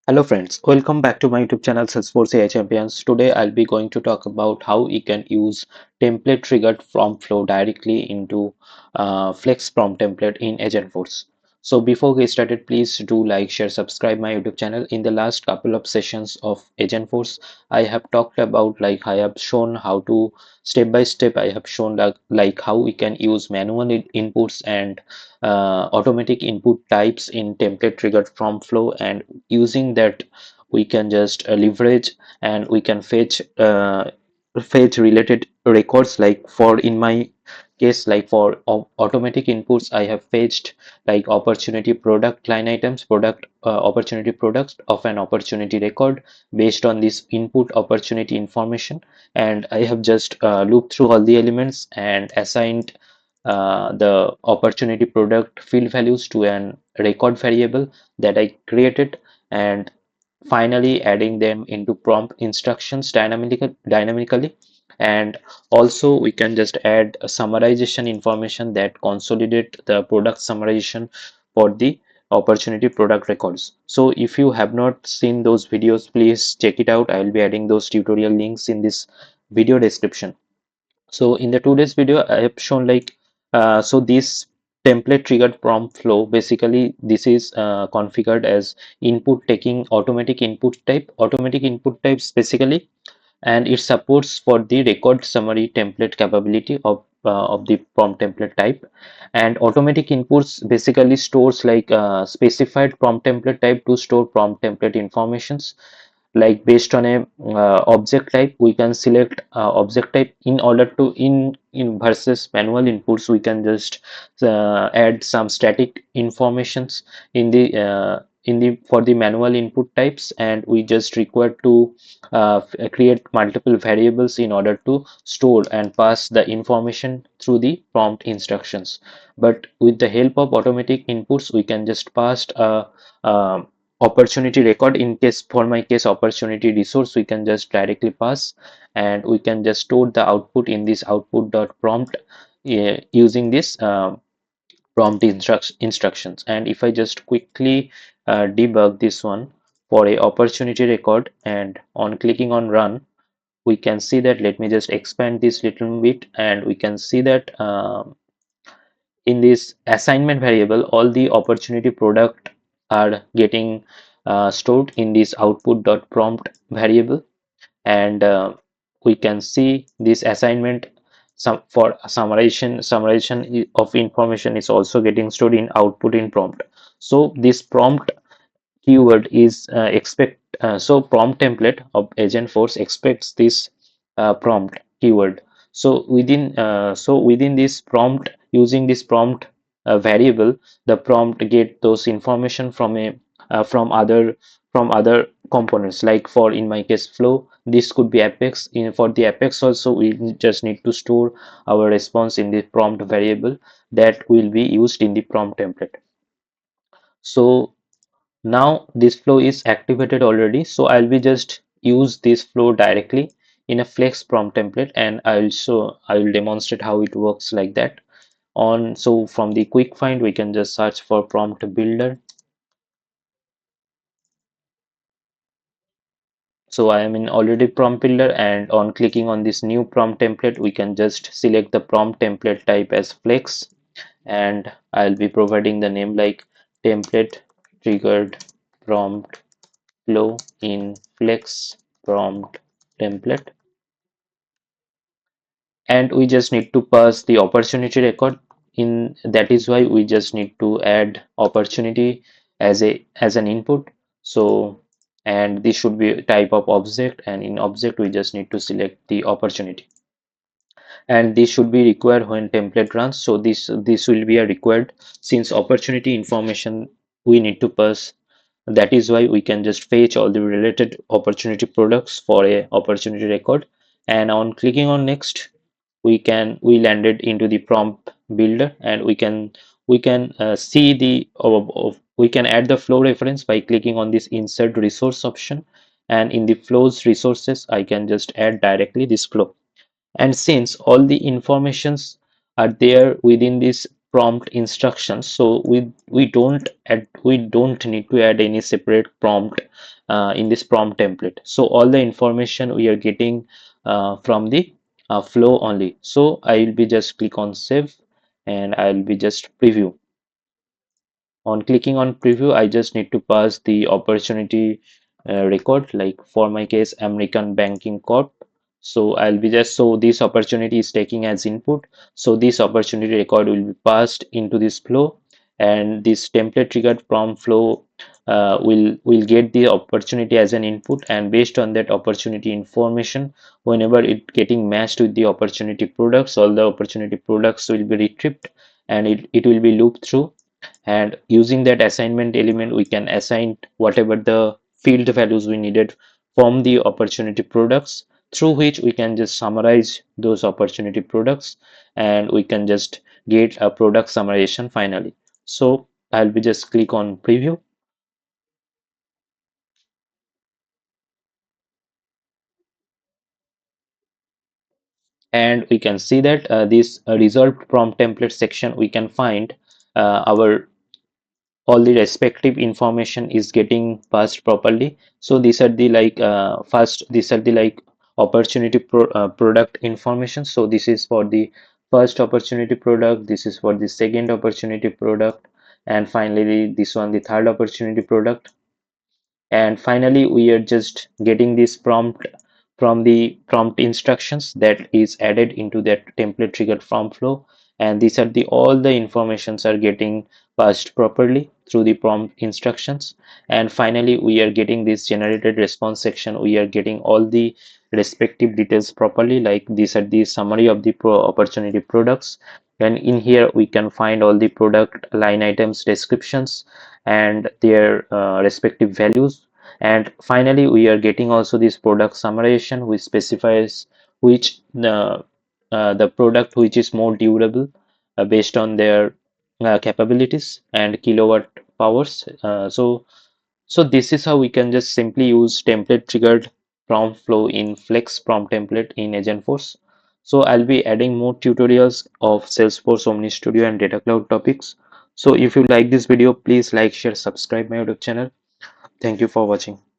Hello friends, welcome back to my YouTube channel Salesforce Agentforce. Today I'll be going to talk about how you can use template triggered prompt flow directly into Flex prompt template in Agentforce. So before we started, please do like, share, subscribe my YouTube channel. In the last couple of sessions of Agentforce, I have talked about I have shown how to step by step. I have shown how we can use manual inputs and automatic input types in template triggered prompt flow, and using that we can just leverage and we can fetch related records. Like for in my case, like for automatic inputs, I have fetched like opportunity product line items, product opportunity products of an opportunity record based on this input opportunity information, and I have just looped through all the elements and assigned the opportunity product field values to an record variable that I created, and finally adding them into prompt instructions dynamically. And also we can just add a summarization information that consolidate the product summarization for the opportunity product records. So if you have not seen those videos, please check it out. I will be adding those tutorial links in this video description. So in the today's video, I have shown so this template triggered prompt flow. Basically, this is configured as input taking automatic input types basically, and it supports for the record summary template capability of the prompt template type. And automatic inputs basically stores specified prompt template type to store prompt template informations. Like based on a object type, we can select object type in order to in versus manual inputs. We can just add some static informations in the for the manual input types, and we just require to create multiple variables in order to store and pass the information through the prompt instructions. But with the help of automatic inputs, we can just pass a opportunity record. In case for my case opportunity resource, we can just directly pass, and we can just store the output in this output.prompt using this prompt instructions. And if I just quickly debug this one for a opportunity record, and on clicking on run, we can see that, let me just expand this little bit, and we can see that in this assignment variable, all the opportunity product are getting stored in this output.prompt variable. And we can see this assignment for summarization of information is also getting stored in output in prompt. So this prompt keyword is so prompt template of Agentforce expects this prompt keyword. So within this prompt, using this prompt variable, the prompt get those information from a from other components. Like for in my case flow, this could be apex. For the apex also, we just need to store our response in the prompt variable that will be used in the prompt template. So now this flow is activated already, so I'll be just use this flow directly in a flex prompt template, and I will demonstrate how it works like that. On So from the quick find, we can just search for prompt builder. So I am in already prompt builder, and on clicking on this new prompt template, we can just select the prompt template type as flex, and I'll be providing the name like template triggered prompt flow in flex prompt template. And we just need to pass the opportunity record in. That is why we just need to add opportunity as an input. So, and this should be type of object, and in object we just need to select the opportunity, and this should be required when template runs. So this will be a required, since opportunity information we need to pass. That is why we can just fetch all the related opportunity products for a opportunity record. And on clicking on next, we landed into the prompt builder, and we can see the we can add the flow reference by clicking on this insert resource option, and in the flows resources I can just add directly this flow. And since all the informations are there within this prompt instructions. So we don't need to add any separate prompt in this prompt template. So all the information we are getting from the flow only. So I will be just click on save, and I will be just preview. On clicking on preview, I just need to pass the opportunity record, like for my case, American Banking Corp. So I'll be just, so this opportunity is taking as input. So this opportunity record will be passed into this flow, and this template triggered prompt flow will get the opportunity as an input, and based on that opportunity information, whenever it getting matched with the opportunity products, all the opportunity products will be retrieved, and it will be looped through. And using that assignment element, we can assign whatever the field values we needed from the opportunity products, through which we can just summarize those opportunity products, and we can just get a product summarization finally. So I'll be just click on preview, and we can see that this resolved prompt template section, we can find our all the respective information is getting passed properly. So these are the like first, these are the like opportunity product information. So this is for the first opportunity product, this is for the second opportunity product, and finally this one, the third opportunity product. And finally we are just getting this prompt from the prompt instructions that is added into that template triggered prompt flow, and these are the all the informations are getting passed properly through the prompt instructions. And finally we are getting this generated response section, we are getting all the respective details properly, like these are the summary of the opportunity products, and in here we can find all the product line items descriptions and their respective values. And finally we are getting also this product summarization, which specifies which the product which is more durable based on their capabilities and kilowatt powers. So this is how we can just simply use template triggered prompt flow in Flex prompt template in Agentforce. So I'll be adding more tutorials of Salesforce Omni Studio and Data Cloud topics. So if you like this video, please like, share, subscribe my YouTube channel. Thank you for watching.